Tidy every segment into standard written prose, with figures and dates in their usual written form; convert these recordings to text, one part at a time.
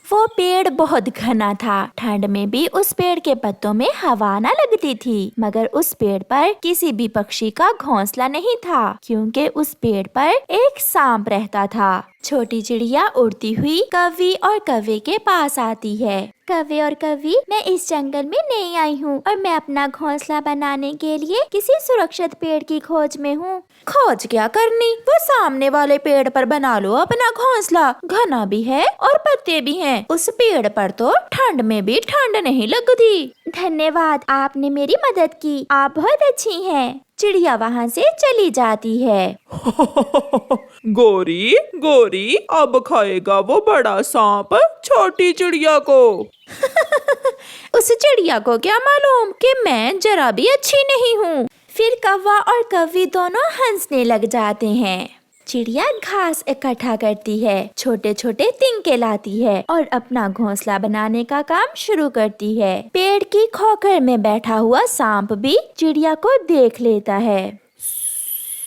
वो पेड़ बहुत घना था। ठंड में भी उस पेड़ के पत्तों में हवा न लगती थी, मगर उस पेड़ पर किसी भी पक्षी का घोंसला नहीं था, क्योंकि उस पेड़ पर एक सांप रहता था। छोटी चिड़िया उड़ती हुई कौवी और कौवे के पास आती है। कौवे और कौवी, मैं इस जंगल में नई आई हूँ और मैं अपना घोंसला बनाने के लिए किसी सुरक्षित पेड़ की खोज में हूँ। खोज क्या करनी, वो सामने वाले पेड़ पर बना लो अपना घोंसला। घना भी है और पत्ते भी हैं। उस पेड़ पर तो ठंड में भी ठंड नहीं लगती। धन्यवाद, आपने मेरी मदद की। आप बहुत अच्छी हैं। चिड़िया वहाँ से चली जाती है। गोरी गोरी, अब खाएगा वो बड़ा सांप छोटी चिड़िया को। उस चिड़िया को क्या मालूम कि मैं जरा भी अच्छी नहीं हूँ। फिर कौवा और कौवी दोनों हंसने लग जाते हैं। चिड़िया घास इकट्ठा करती है, छोटे छोटे तिनके लाती है और अपना घोंसला बनाने का काम शुरू करती है। पेड़ की खोखर में बैठा हुआ सांप भी चिड़िया को देख लेता है।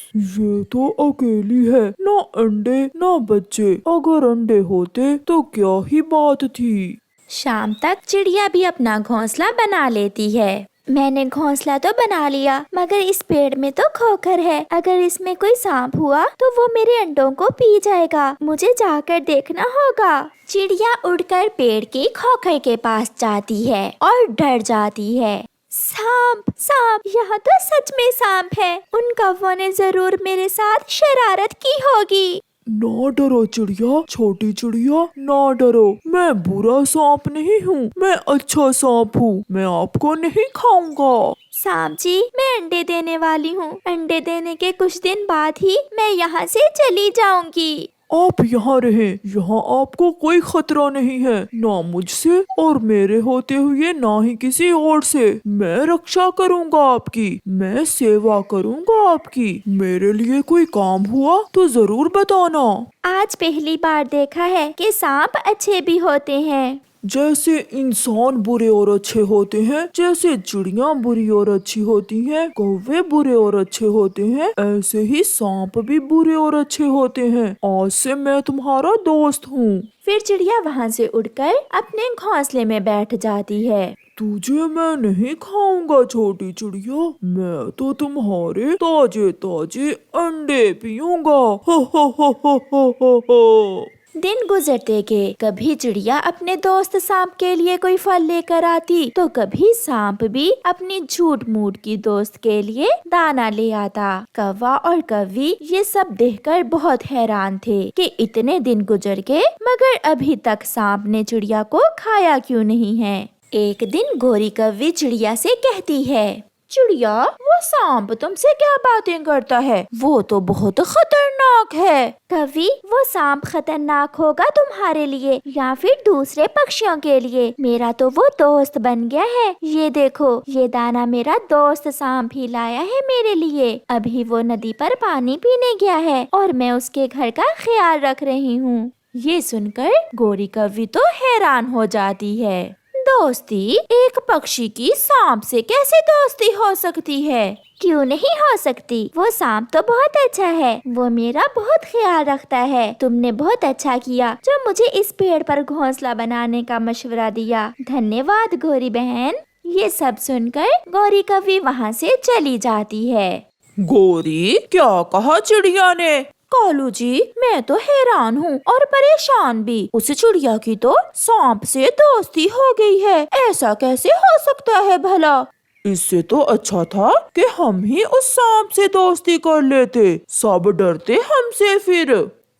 ये तो अकेली है, ना अंडे ना बच्चे। अगर अंडे होते तो क्या ही बात थी। शाम तक चिड़िया भी अपना घोंसला बना लेती है। मैंने घोंसला तो बना लिया, मगर इस पेड़ में तो खोखर है। अगर इसमें कोई सांप हुआ तो वो मेरे अंडों को पी जाएगा। मुझे जाकर देखना होगा। चिड़िया उड़कर पेड़ की खोखर के पास जाती है और डर जाती है। सांप सांप, यहाँ तो सच में सांप है। उन कौवों ने जरूर मेरे साथ शरारत की होगी। ना डरो चिड़िया, छोटी चिड़िया ना डरो। मैं बुरा सांप नहीं हूँ, मैं अच्छा सांप हूँ। मैं आपको नहीं खाऊंगा। सांप जी, मैं अंडे देने वाली हूँ। अंडे देने के कुछ दिन बाद ही मैं यहाँ से चली जाऊंगी। आप यहाँ रहें, यहाँ आपको कोई खतरा नहीं है, ना मुझसे और मेरे होते हुए ना ही किसी और से। मैं रक्षा करूँगा आपकी, मैं सेवा करूँगा आपकी। मेरे लिए कोई काम हुआ तो जरूर बताना। आज पहली बार देखा है कि सांप अच्छे भी होते हैं। जैसे इंसान बुरे और अच्छे होते हैं, जैसे चिड़िया बुरी और अच्छी होती हैं, कौवे बुरे और अच्छे होते हैं, ऐसे ही सांप भी बुरे और अच्छे होते हैं। आज से मैं तुम्हारा दोस्त हूँ। फिर चिड़िया वहाँ से उड़कर अपने घोंसले में बैठ जाती है। तुझे मैं नहीं खाऊंगा छोटी चिड़िया, मैं तो तुम्हारे ताजे ताजे अंडे पीऊंगा। हो हो हो हो हो हो हो। दिन गुजरते के कभी चिड़िया अपने दोस्त सांप के लिए कोई फल लेकर आती, तो कभी सांप भी अपनी झूठ मूठ की दोस्त के लिए दाना ले आता। कौवा और कौवी ये सब देखकर बहुत हैरान थे कि इतने दिन गुजर गए, मगर अभी तक सांप ने चिड़िया को खाया क्यों नहीं है। एक दिन गोरी कौवी चिड़िया से कहती है, चिड़िया, वो सांप तुमसे क्या बातें करता है? वो तो बहुत खतरनाक है। कवि, वो सांप खतरनाक होगा तुम्हारे लिए या फिर दूसरे पक्षियों के लिए। मेरा तो वो दोस्त बन गया है। ये देखो, ये दाना मेरा दोस्त सांप ही लाया है मेरे लिए। अभी वो नदी पर पानी पीने गया है और मैं उसके घर का ख्याल रख रही हूँ। ये सुनकर गोरी कौवी तो हैरान हो जाती है। दोस्ती, एक पक्षी की सांप से कैसे दोस्ती हो सकती है? क्यों नहीं हो सकती? वो सांप तो बहुत अच्छा है, वो मेरा बहुत ख्याल रखता है। तुमने बहुत अच्छा किया जो मुझे इस पेड़ पर घोंसला बनाने का मशवरा दिया। धन्यवाद गोरी बहन। ये सब सुनकर गोरी कौवी वहाँ से चली जाती है। गोरी, क्या कहा चिड़िया ने? कालू जी, मैं तो हैरान हूँ और परेशान भी। उस चिड़िया की तो सांप से दोस्ती हो गई है। ऐसा कैसे हो सकता है भला? इससे तो अच्छा था कि हम ही उस सांप से दोस्ती कर लेते। सब डरते हमसे फिर।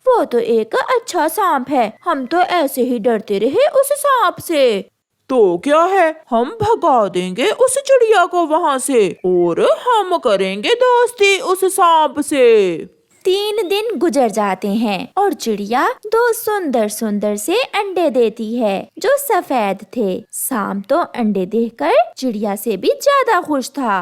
वो तो एक अच्छा सांप है, हम तो ऐसे ही डरते रहे उस सांप से। तो क्या है, हम भगा देंगे उस चिड़िया को वहाँ से और हम करेंगे दोस्ती उस सांप से। 3 दिन गुजर जाते हैं और चिड़िया 2 सुंदर सुंदर से अंडे देती है जो सफेद थे। सांप तो अंडे देखकर चिड़िया से भी ज्यादा खुश था।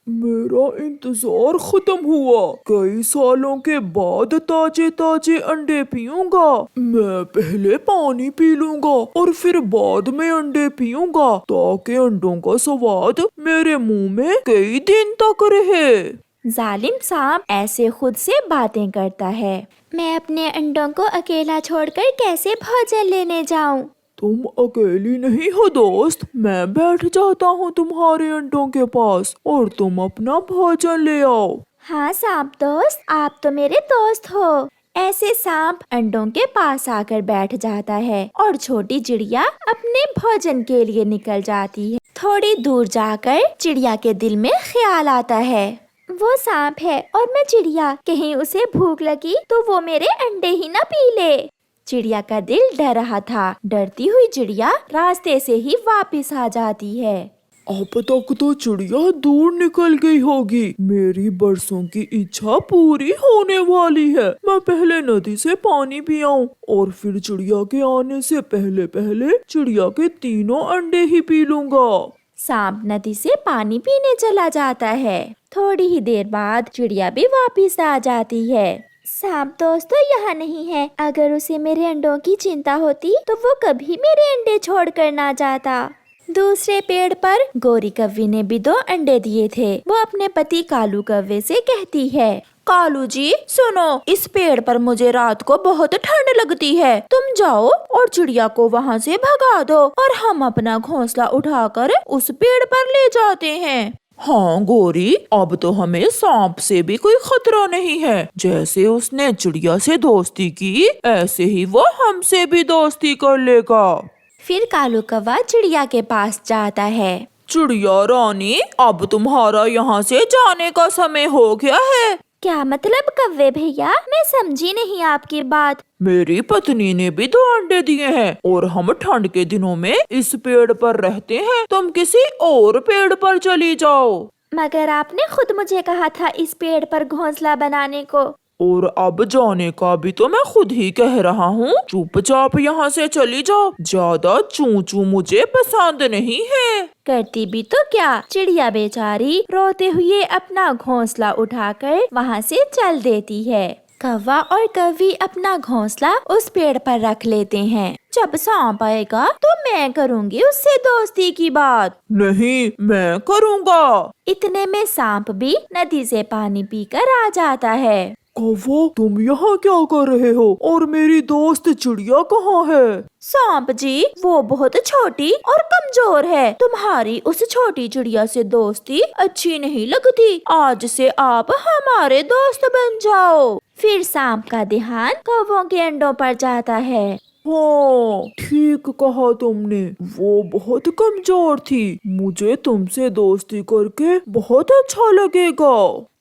मेरा इंतजार खत्म हुआ। कई सालों के बाद ताजे ताजे अंडे पीऊंगा। मैं पहले पानी पी लूंगा और फिर बाद में अंडे पीऊंगा, ताकि अंडों का स्वाद मेरे मुंह में कई दिन तक रहे। जालिम सांप ऐसे खुद से बातें करता है। मैं अपने अंडों को अकेला छोड़कर कैसे भोजन लेने जाऊं? तुम अकेली नहीं हो दोस्त, मैं बैठ जाता हूँ तुम्हारे अंडों के पास और तुम अपना भोजन ले आओ। हाँ सांप दोस्त, आप तो मेरे दोस्त हो। ऐसे सांप अंडों के पास आकर बैठ जाता है और छोटी चिड़िया अपने भोजन के लिए निकल जाती है। थोड़ी दूर जाकर चिड़िया के दिल में ख्याल आता है, वो सांप है और मैं चिड़िया, कहीं उसे भूख लगी तो वो मेरे अंडे ही न पी ले। चिड़िया का दिल डर रहा था। डरती हुई चिड़िया रास्ते से ही वापस आ जाती है। अब तक तो चिड़िया दूर निकल गई होगी। मेरी बरसों की इच्छा पूरी होने वाली है। मैं पहले नदी से पानी पियाऊं और फिर चिड़िया के आने से पहले पहले चिड़िया के तीनों अंडे ही पी लूंगा। सांप नदी से पानी पीने चला जाता है। थोड़ी ही देर बाद चिड़िया भी वापस आ जाती है। सांप दोस्त तो यहाँ नहीं है। अगर उसे मेरे अंडों की चिंता होती तो वो कभी मेरे अंडे छोड़कर ना जाता। दूसरे पेड़ पर गोरी कव्वे ने भी 2 अंडे दिए थे। वो अपने पति कालू कव्वे से कहती है, कालू जी सुनो, इस पेड़ पर मुझे रात को बहुत ठंड लगती है। तुम जाओ और चिड़िया को वहाँ से भगा दो और हम अपना घोंसला उठाकर उस पेड़ पर ले जाते हैं। हाँ गोरी, अब तो हमें सांप से भी कोई खतरा नहीं है। जैसे उसने चिड़िया से दोस्ती की, ऐसे ही वो हमसे भी दोस्ती कर लेगा। फिर कालू कौवा चिड़िया के पास जाता है। चिड़िया रानी, अब तुम्हारा यहाँ से जाने का समय हो गया है। क्या मतलब कव्वे भैया, मैं समझी नहीं आपकी बात। मेरी पत्नी ने भी 2 अंडे दिए हैं और हम ठंड के दिनों में इस पेड़ पर रहते हैं। तुम किसी और पेड़ पर चली जाओ। मगर आपने खुद मुझे कहा था इस पेड़ पर घोंसला बनाने को। और अब जाने का भी तो मैं खुद ही कह रहा हूँ। चुपचाप यहाँ से चली जाओ। ज्यादा चू चू मुझे पसंद नहीं है। करती भी तो क्या, चिड़िया बेचारी रोते हुए अपना घोंसला उठाकर वहाँ से चल देती है। कौवा और कव्वी अपना घोंसला उस पेड़ पर रख लेते हैं। जब सांप आएगा तो मैं करूँगी उससे दोस्ती की बात। नहीं, मैं करूँगा। इतने में सांप भी नदी से पानी पीकर आ जाता है। कौवा, तुम यहाँ क्या कर रहे हो और मेरी दोस्त चिड़िया कहाँ है? सांप जी, वो बहुत छोटी और कमजोर है। तुम्हारी उस छोटी चिड़िया से दोस्ती अच्छी नहीं लगती। आज से आप हमारे दोस्त बन जाओ। फिर सांप का ध्यान कौवों के अंडों पर जाता है। हाँ, ठीक कहा तुमने। वो बहुत कमजोर थी। मुझे तुमसे दोस्ती करके बहुत अच्छा लगेगा।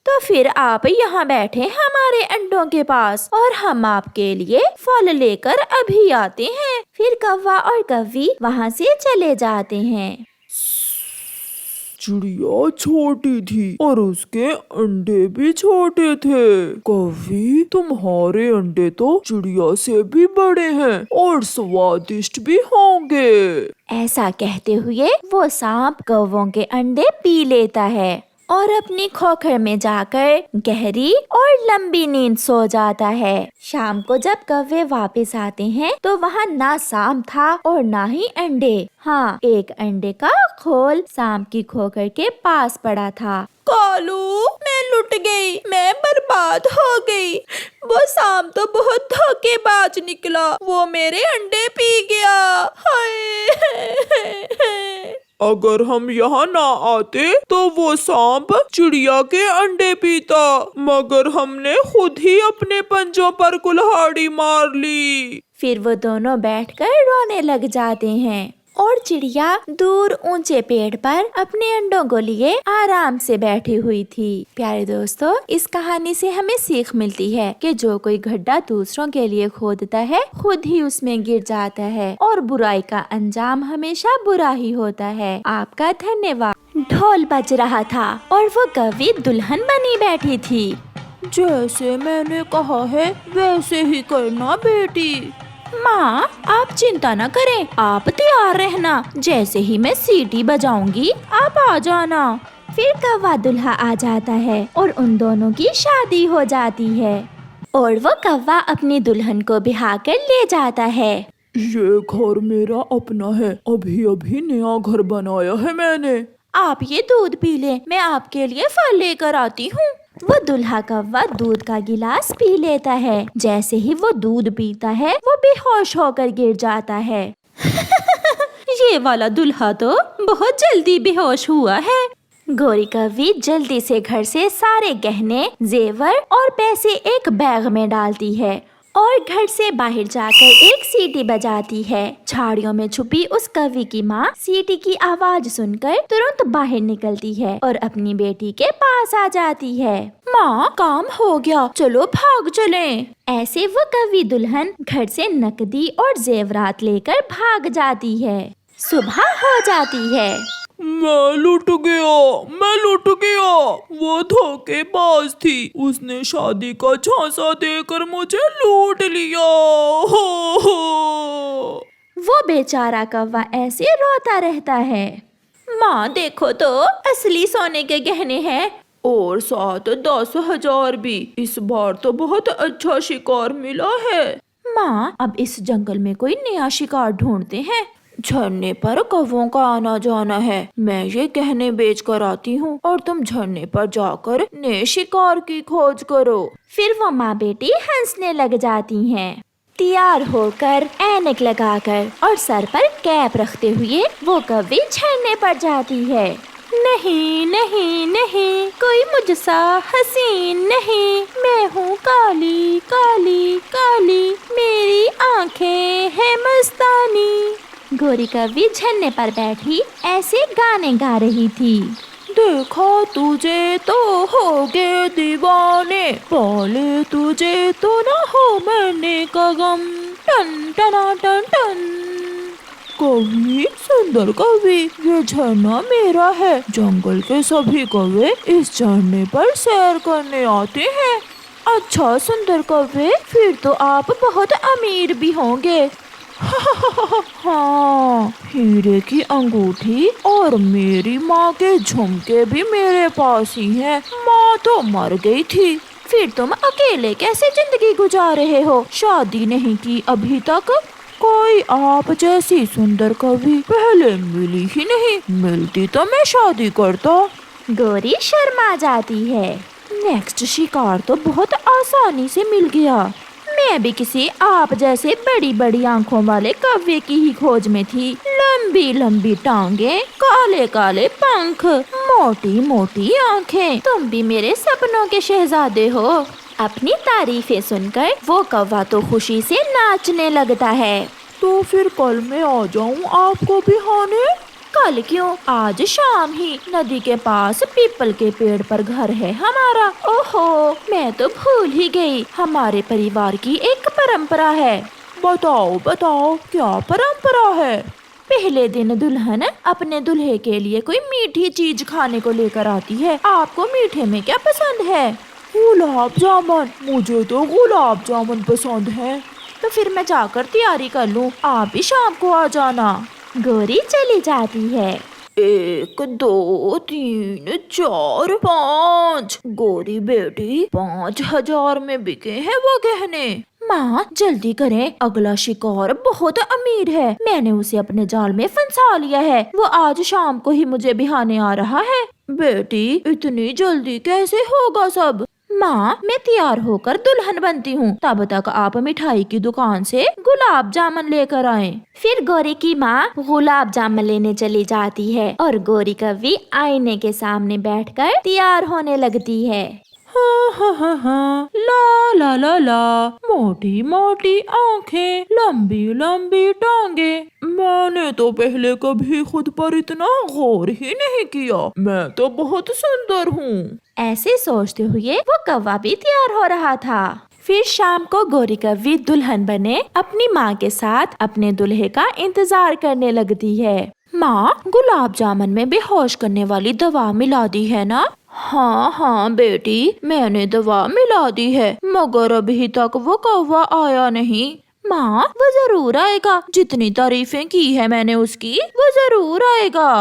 तो फिर आप यहाँ बैठे हमारे अंडों के पास और हम आपके लिए फल लेकर अभी आते हैं। फिर कौवा और कव्वी वहाँ से चले जाते हैं। चिड़िया छोटी थी और उसके अंडे भी छोटे थे। कव्वी, तुम्हारे अंडे तो चिड़िया से भी बड़े हैं और स्वादिष्ट भी होंगे। ऐसा कहते हुए वो सांप कौवों के अंडे पी लेता है और अपनी खोखर में जाकर गहरी और लंबी नींद सो जाता है। शाम को जब कौवे वापस आते हैं तो वहाँ ना सांप था और ना ही अंडे। हाँ, एक अंडे का खोल सांप की खोखर के पास पड़ा था। कालू, मैं लुट गई, मैं बर्बाद हो गई। वो सांप तो बहुत धोखेबाज निकला, वो मेरे अंडे पी गया। हाय। अगर हम यहाँ ना आते तो वो सांप चिड़िया के अंडे पीता, मगर हमने खुद ही अपने पंजों पर कुल्हाड़ी मार ली। फिर वो दोनों बैठकर रोने लग जाते हैं और चिड़िया दूर ऊंचे पेड़ पर अपने अंडों को लिए आराम से बैठी हुई थी। प्यारे दोस्तों, इस कहानी से हमें सीख मिलती है कि जो कोई गड्ढा दूसरों के लिए खोदता है खुद ही उसमें गिर जाता है और बुराई का अंजाम हमेशा बुरा ही होता है। आपका धन्यवाद। ढोल बज रहा था और वो कव्वी दुल्हन बनी बैठी थी। जैसे मैंने कहा है वैसे ही करना बेटी। माँ, आप चिंता न करें, आप तैयार रहना। जैसे ही मैं सीटी बजाऊंगी आप आ जाना। फिर कौवा दूल्हा आ जाता है और उन दोनों की शादी हो जाती है और वो कौवा अपनी दुल्हन को बिहा कर ले जाता है। ये घर मेरा अपना है। अभी अभी नया घर बनाया है मैंने। आप ये दूध पी लें, मैं आपके लिए फल लेकर आती हूँ। वो दूल्हा कौवा दूध का गिलास पी लेता है। जैसे ही वो दूध पीता है वो बेहोश होकर गिर जाता है। ये वाला दूल्हा तो बहुत जल्दी बेहोश हुआ है। गौरी कव्वी जल्दी से घर से सारे गहने, जेवर और पैसे एक बैग में डालती है और घर से बाहर जाकर एक सीटी बजाती है। झाड़ियों में छुपी उस कव्वी की माँ सीटी की आवाज सुनकर तुरंत बाहर निकलती है और अपनी बेटी के पास आ जाती है। माँ, काम हो गया, चलो भाग चलें। ऐसे वो कव्वी दुल्हन घर से नकदी और जेवरात लेकर भाग जाती है। सुबह हो जाती है। मैं लुट गया। वो धोखेबाज थी, उसने शादी का झांसा देकर मुझे लूट लिया। हो। वो बेचारा कौवा ऐसे रोता रहता है। माँ देखो तो, असली सोने के गहने हैं। और साथ 10,000 भी। इस बार तो बहुत अच्छा शिकार मिला है। माँ, अब इस जंगल में कोई नया शिकार ढूंढते हैं। झरने पर कौवों का आना जाना है। मैं ये गहने बेच कर आती हूँ और तुम झरने पर जाकर नए शिकार की खोज करो। फिर वो माँ बेटी हंसने लग जाती हैं। तैयार होकर, ऐनक लगाकर और सर पर कैप रखते हुए वो कव्वी झरने पर जाती है। नहीं नहीं नहीं, कोई मुझसा हसीन नहीं। मैं हूँ काली काली काली, मेरी आंखें हैं मस्तानी। गौरी कव्वी झरने पर बैठी ऐसे गाने गा रही थी। देखा तुझे तो हो गए दीवाने, पाले तुझे तो ना हो मरने का गम। टन टना टन टन। कवि, सुंदर कवि, ये झरना मेरा है। जंगल के सभी कौवे इस झरने पर सैर करने आते हैं। अच्छा सुंदर कौवे, फिर तो आप बहुत अमीर भी होंगे। हाँ, हीरे की अंगूठी और मेरी माँ के झुमके भी मेरे पास ही हैं। माँ तो मर गई थी। फिर तुम अकेले कैसे जिंदगी गुजार रहे हो? शादी नहीं की अभी तक? कोई आप जैसी सुंदर कवि पहले मिली ही नहीं, मिलती तो मैं शादी करता। गौरी शर्मा जाती है। नेक्स्ट शिकार तो बहुत आसानी से मिल गया। मैं भी किसी आप जैसे बड़ी बड़ी आंखों वाले कौवे की ही खोज में थी। लंबी लंबी टांगे, काले काले पंख, मोटी मोटी आंखें। तुम भी मेरे सपनों के शहजादे हो। अपनी तारीफें सुनकर वो कौवा तो खुशी से नाचने लगता है। तो फिर कल मैं आ जाऊँ आपको बिहाने? कल क्यों, आज शाम ही। नदी के पास पीपल के पेड़ पर घर है हमारा। ओहो, मैं तो भूल ही गई। हमारे परिवार की एक परंपरा है। बताओ बताओ, क्या परंपरा है? पहले दिन दुल्हन अपने दूल्हे के लिए कोई मीठी चीज खाने को लेकर आती है। आपको मीठे में क्या पसंद है? गुलाब जामुन। मुझे तो गुलाब जामुन पसंद है। तो फिर मैं जाकर तैयारी कर लूँ, आप भी शाम को आ जाना। गौरी चली जाती है। 1 2 3 4 5। गौरी बेटी, 5,000 में बिके हैं वो गहने। माँ जल्दी करें, अगला शिकार बहुत अमीर है। मैंने उसे अपने जाल में फंसा लिया है। वो आज शाम को ही मुझे बिहाने आ रहा है। बेटी, इतनी जल्दी कैसे होगा सब? माँ, मैं तैयार होकर दुल्हन बनती हूँ, तब तक आप मिठाई की दुकान से गुलाब जामुन लेकर आएं। फिर गौरी की माँ गुलाब जामुन लेने चली जाती है और गौरी कव्वी आईने के सामने बैठकर तैयार होने लगती है। हाँ, ला ला ला ला, मोटी मोटी आंखें, लंबी लंबी टांगे। मैंने तो पहले कभी खुद पर इतना गौर ही नहीं किया। मैं तो बहुत सुंदर हूँ। ऐसे सोचते हुए वो कौवा भी तैयार हो रहा था। फिर शाम को गौरी कव्वी दुल्हन बने अपनी माँ के साथ अपने दूल्हे का इंतजार करने लगती है। माँ, गुलाब जामुन में बेहोश करने वाली दवा मिला दी है ना? हाँ बेटी, मैंने दवा मिला दी है, मगर अभी तक वो कौवा आया नहीं। माँ, वो जरूर आएगा। जितनी तारीफें की है मैंने उसकी, वो जरूर आएगा।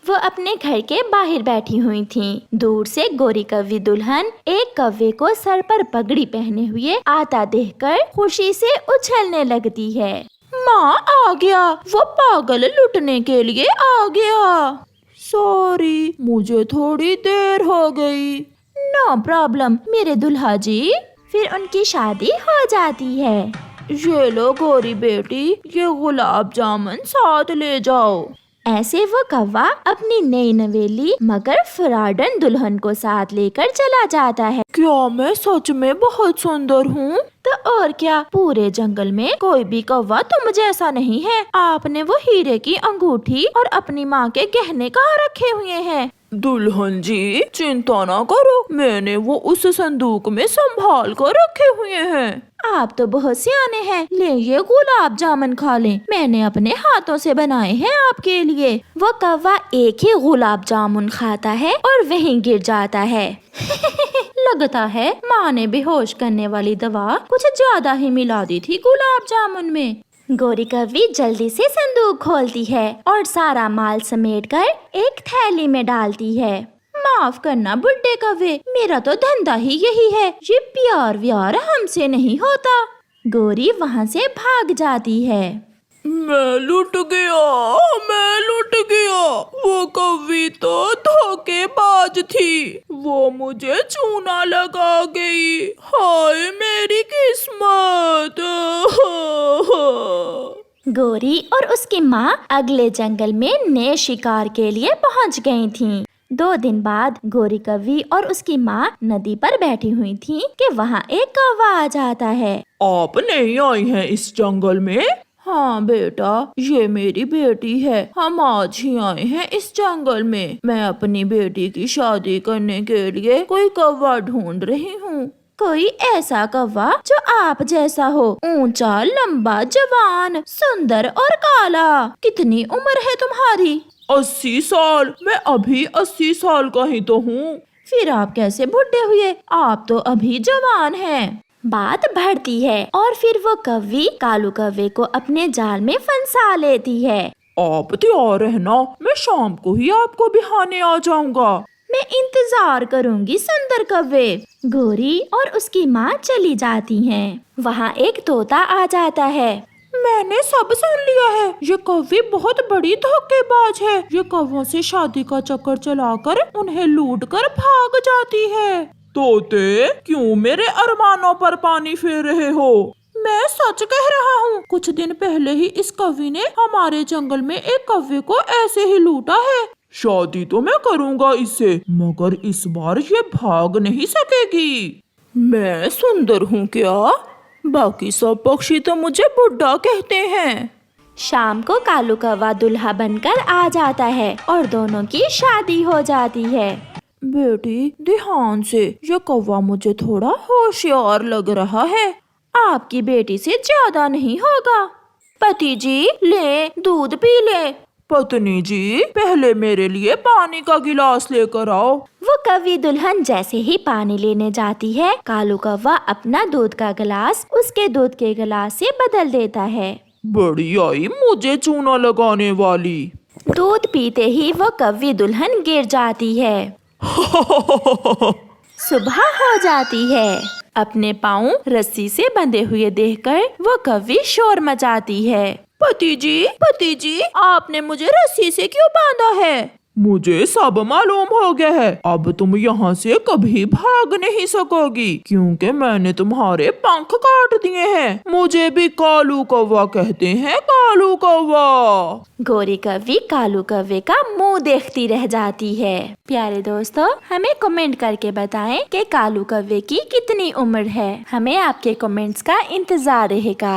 वो अपने घर के बाहर बैठी हुई थीं। दूर से गौरी कव्वी दुल्हन एक कौवे को सर पर पगड़ी पहने हुए आता देखकर खुशी से उछलने लगती है। माँ आ गया, वो पागल लुटने के लिए आ गया। सॉरी, मुझे थोड़ी देर हो गई। नो प्रॉब्लम मेरे दुल्हा जी। फिर उनकी शादी हो जाती है। ये लो गोरी बेटी, ये गुलाब जामुन साथ ले जाओ। ऐसे वो कौवा अपनी नई नवेली मगर फराडन दुल्हन को साथ लेकर चला जाता है। क्या मैं सच में बहुत सुंदर हूँ? तो और क्या, पूरे जंगल में कोई भी कौवा तुम जैसा नहीं है। आपने वो हीरे की अंगूठी और अपनी माँ के गहने कहाँ रखे हुए हैं? दुल्हन जी चिंता ना करो, मैंने वो उस संदूक में संभाल कर रखे हुए हैं। आप तो बहुत सियाने हैं। ले ये गुलाब जामुन खा लें, मैंने अपने हाथों से बनाए हैं आपके लिए। वो कौवा एक ही गुलाब जामुन खाता है और वहीं गिर जाता है। लगता है माँ ने बेहोश करने वाली दवा कुछ ज्यादा ही मिला दी थी गुलाब जामुन में। गोरी कौवी जल्दी से संदूक खोलती है और सारा माल समेटकर एक थैली में डालती है। माफ करना बुड्ढे कौवे, मेरा तो धंधा ही यही है, ये प्यार व्यार हमसे नहीं होता। गोरी वहाँ से भाग जाती है। मैं लुट गया, वो कौवी तो धोखेबाज थी, वो मुझे चूना लगा गई, हाय मेरी किस्मत। गोरी और उसकी माँ अगले जंगल में नए शिकार के लिए पहुँच गई थीं। 2 दिन बाद गोरी कौवी और उसकी माँ नदी पर बैठी हुई थीं कि वहाँ एक कौवा आ जाता है। आप नहीं आई हैं इस जंगल में? हाँ बेटा, ये मेरी बेटी है, हम आज ही आए हैं इस जंगल में। मैं अपनी बेटी की शादी करने के लिए कोई कौवा ढूंढ रही हूँ। कोई ऐसा कौवा जो आप जैसा हो, ऊंचा, लंबा, जवान, सुंदर और काला। कितनी उम्र है तुम्हारी? 80 साल। मैं अभी 80 साल का ही तो हूँ। फिर आप कैसे बुढ़े हुए? आप तो अभी जवान हैं। बात बढ़ती है और फिर वो कौवी कालू कौवे को अपने जाल में फंसा लेती है। आप तैयार रहना, मैं शाम को ही आपको बिहाने आ जाऊंगा। मैं इंतजार करूंगी सुंदर कौवे। गोरी और उसकी माँ चली जाती हैं। वहाँ एक तोता आ जाता है। मैंने सब सुन लिया है, ये कौवी बहुत बड़ी धोखेबाज है। ये कौवों से शादी का चक्कर चलाकर उन्हें लूट कर भाग जाती है। तोते, क्यों मेरे अरमानों पर पानी फेर रहे हो? मैं सच कह रहा हूँ, कुछ दिन पहले ही इस कौवी ने हमारे जंगल में एक कौवे को ऐसे ही लूटा है। शादी तो मैं करूँगा इससे, मगर इस बार ये भाग नहीं सकेगी। मैं सुंदर हूँ क्या? बाकी सब पक्षी तो मुझे बुढ़ा कहते हैं। शाम को कालू कौवा दूल्हा बनकर आ जाता है और दोनों की शादी हो जाती है। बेटी ध्यान से, ये कौवा मुझे थोड़ा होशियार लग रहा है। आपकी बेटी से ज्यादा नहीं होगा। पति जी ले, दूध पी ले। पत्नी जी, पहले मेरे लिए पानी का गिलास लेकर आओ। वो कौवी दुल्हन जैसे ही पानी लेने जाती है, कालू कौवा अपना दूध का गिलास उसके दूध के गिलास से बदल देता है। बड़ी आई मुझे चूना लगाने वाली। दूध पीते ही वो कौवी दुल्हन गिर जाती है। सुबह हो जाती है। अपने पाँव रस्सी से बंधे हुए देखकर वो कौवी शोर मचाती है। पति जी, आपने मुझे रस्सी से क्यों बांधा है? मुझे सब मालूम हो गया है, अब तुम यहाँ से कभी भाग नहीं सकोगी, क्योंकि मैंने तुम्हारे पंख काट दिए हैं। मुझे भी कालू कौवा कहते हैं, कालू कौवा। गोरी कौवी कालू कौवे का मुंह देखती रह जाती है। प्यारे दोस्तों, हमें कमेंट करके बताएं कि कालू कौवे की कितनी उम्र है। हमें आपके कमेंट्स का इंतजार रहेगा।